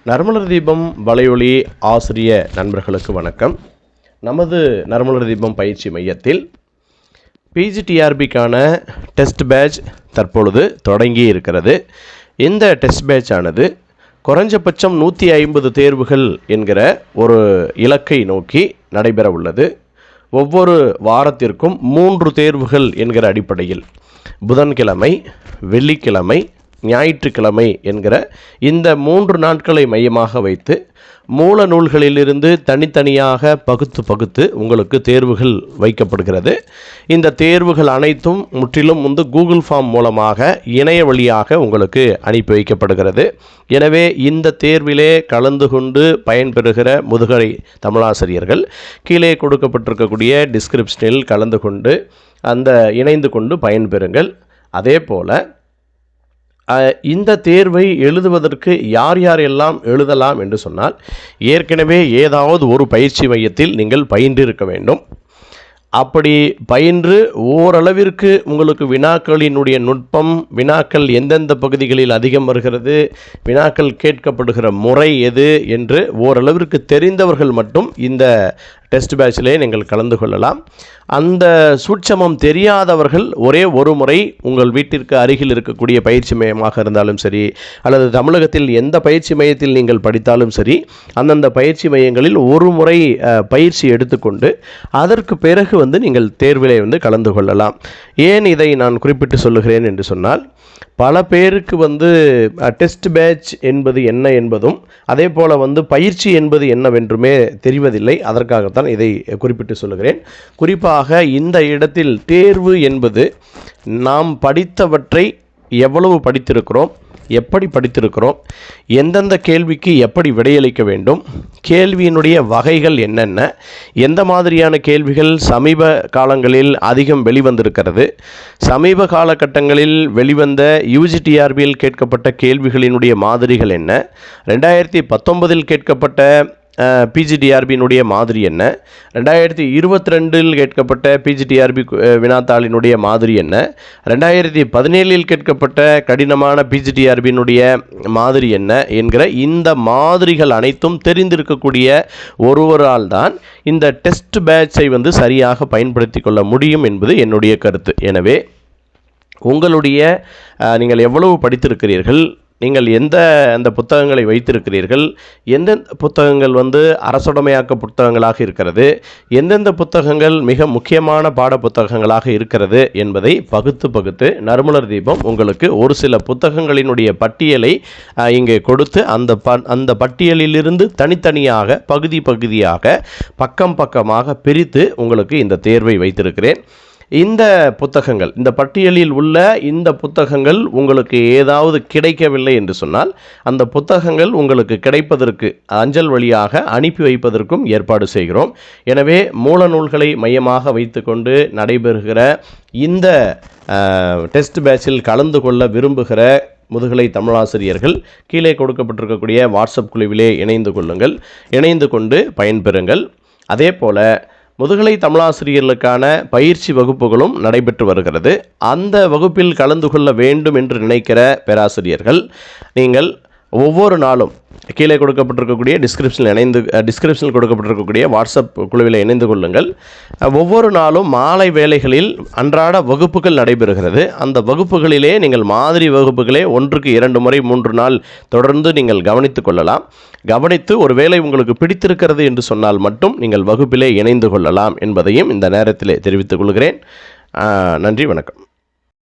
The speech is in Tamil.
நறுமலர் தீபம் வலையொலி ஆசிரிய நண்பர்களுக்கு வணக்கம். நமது நறுமலர் தீபம் பயிற்சி மையத்தில் பிஜிடிஆர்பிக்கான டெஸ்ட் பேட்ச் தற்பொழுது தொடங்கி இருக்கிறது. இந்த டெஸ்ட் பேட்ச் ஆனது குறைஞ்சபட்சம் 150 தேர்வுகள் என்கிற ஒரு இலக்கை நோக்கி நடைபெற உள்ளது. ஒவ்வொரு வாரத்திற்கும் 3 தேர்வுகள் என்கிற அடிப்படையில் புதன்கிழமை, வெள்ளிக்கிழமை, ஞாயிற்றுக்கிழமை என்கிற இந்த 3 நாட்களை மையமாக வைத்து மூல நூல்களிலிருந்து தனித்தனியாக பகுத்து உங்களுக்கு தேர்வுகள் வைக்கப்படுகிறது. இந்த தேர்வுகள் அனைத்தும் முற்றிலும் கூகுள் ஃபார்ம் மூலமாக இணைய வழியாக உங்களுக்கு அனுப்பி வைக்கப்படுகிறது. எனவே இந்த தேர்விலே கலந்து கொண்டு பயன்பெறுகிற முதுகலை தமிழாசிரியர்கள் கீழே கொடுக்கப்பட்டிருக்கக்கூடிய டிஸ்கிரிப்ஷனில் கலந்து கொண்டு இணைந்து கொண்டு பயன்பெறுங்கள். அதே போல் இந்த தேர்வை எழுதுவதற்கு யார் யாரெல்லாம் எழுதலாம் என்று சொன்னால், ஏற்கனவே ஏதாவது ஒரு பயிற்சி மையத்தில் நீங்கள் பயின்றிருக்க வேண்டும். அப்படி பயின்று ஓரளவிற்கு உங்களுக்கு வினாக்களினுடைய நுட்பம், வினாக்கள் எந்தெந்த பகுதிகளில் அதிகம் வருகிறது, வினாக்கள் கேட்கப்படுகிற முறை எது என்று ஓரளவிற்கு தெரிந்தவர்கள் மட்டும் இந்த டெஸ்ட் பேட்சிலே நீங்கள் கலந்து கொள்ளலாம். அந்த சூட்சமம் தெரியாதவர்கள் ஒரே ஒரு முறை உங்கள் வீட்டிற்கு அருகில் இருக்கக்கூடிய பயிற்சி மையமாக இருந்தாலும் சரி, அல்லது தமிழகத்தில் எந்த பயிற்சி மையத்தில் நீங்கள் படித்தாலும் சரி, அந்தந்த பயிற்சி மையங்களில் ஒரு முறை பயிற்சி எடுத்துக்கொண்டு அதற்கு பிறகு நீங்கள் தேர்விலே கலந்து கொள்ளலாம். ஏன் இதை நான் குறிப்பிட்டு சொல்லுகிறேன் என்று சொன்னால், பல பேருக்கு டெஸ்ட் பேட்ச் என்பது என்ன என்பதும் அதே போல் பயிற்சி என்பது என்னவென்றுமே தெரிவதில்லை. அதற்காகத்தான் இதை குறிப்பிட்டு சொல்லுகிறேன். குறிப்பாக இந்த இடத்தில் தேர்வு என்பது நாம் படித்தவற்றை எவ்வளவு படித்திருக்கிறோம், எப்படி படித்திருக்கிறோம், எந்தெந்த கேள்விக்கு எப்படி விடையளிக்க வேண்டும், கேள்வியினுடைய வகைகள் என்னென்ன, எந்த மாதிரியான கேள்விகள் சமீப காலங்களில் அதிகம் வெளிவந்திருக்கிறது, சமீப காலகட்டங்களில் வெளிவந்த யூஜிடிஆர்பியில் கேட்கப்பட்ட கேள்விகளினுடைய மாதிரிகள் என்ன, 2019 கேட்கப்பட்ட பிஜிடிஆர்பியினுடைய மாதிரி என்ன, 2022 கேட்கப்பட்ட பிஜிடிஆர்பி வினாத்தாளினுடைய மாதிரி என்ன, 2017 கேட்கப்பட்ட கடினமான பிஜிடிஆர்பியினுடைய மாதிரி என்ன என்கிற இந்த மாதிரிகள் அனைத்தும் தெரிந்திருக்கக்கூடிய ஒருவரால் தான் இந்த டெஸ்ட் பேட்சை சரியாக பயன்படுத்தி கொள்ள முடியும் என்பது என்னுடைய கருத்து. எனவே நீங்கள் எவ்வளவு படித்திருக்கிறீர்கள், நீங்கள் அந்த புத்தகங்களை வைத்திருக்கிறீர்கள், எந்தெந்த புத்தகங்கள் அரசுடைமையாக்க புத்தகங்களாக இருக்கிறது, எந்தெந்த புத்தகங்கள் மிக முக்கியமான பாட புத்தகங்களாக இருக்கிறது என்பதை பகுத்து நறுமலர் தீபம் உங்களுக்கு ஒரு சில புத்தகங்களினுடைய பட்டியலை இங்கே கொடுத்து அந்த பட்டியலிலிருந்து தனித்தனியாக பகுதியாக பக்கமாக பிரித்து உங்களுக்கு இந்த தேர்வை வைத்திருக்கிறேன். இந்த புத்தகங்கள், இந்த பட்டியலில் உள்ள இந்த புத்தகங்கள் உங்களுக்கு ஏதாவது கிடைக்கவில்லை என்று சொன்னால், அந்த புத்தகங்கள் உங்களுக்கு கிடைப்பதற்கு அஞ்சல் வழியாக அனுப்பி வைப்பதற்கும் ஏற்பாடு செய்கிறோம். எனவே மூல நூல்களை மையமாக வைத்துக்கொண்டு நடைபெறுகிற இந்த டெஸ்ட் பேட்சில் கலந்து கொள்ள விரும்புகிற முதுகலை தமிழாசிரியர்கள் கீழே கொடுக்கப்பட்டிருக்கக்கூடிய வாட்ஸ்அப் குழுவிலே இணைந்து கொள்ளுங்கள். இணைந்து கொண்டு பயன்பெறுங்கள். அதே போல் முதுகலை தமிழாசிரியர்களுக்கான பயிற்சி வகுப்புகளும் நடைபெற்று வருகிறது. அந்த வகுப்பில் கலந்து கொள்ள வேண்டும் என்று நினைக்கிற பேராசிரியர்கள் நீங்கள் ஒவ்வொரு நாளும் கீழே கொடுக்கப்பட்டிருக்கக்கூடிய டிஸ்கிரிப்ஷனில் கொடுக்கப்பட்டிருக்கக்கூடிய வாட்ஸ்அப் குழுவில் இணைந்து கொள்ளுங்கள். ஒவ்வொரு நாளும் மாலை வேளைகளில் அன்றாட வகுப்புகள் நடைபெறுகிறது. அந்த வகுப்புகளிலே நீங்கள் மாதிரி வகுப்புகளே 1க்கு 2 முறை 3 நாள் தொடர்ந்து நீங்கள் கவனித்து கொள்ளலாம். கவனித்து ஒருவேளை உங்களுக்கு பிடித்திருக்கிறது என்று சொன்னால் மட்டும் நீங்கள் வகுப்பிலே இணைந்து கொள்ளலாம் என்பதையும் இந்த நேரத்திலே தெரிவித்துக் கொள்கிறேன். நன்றி, வணக்கம்.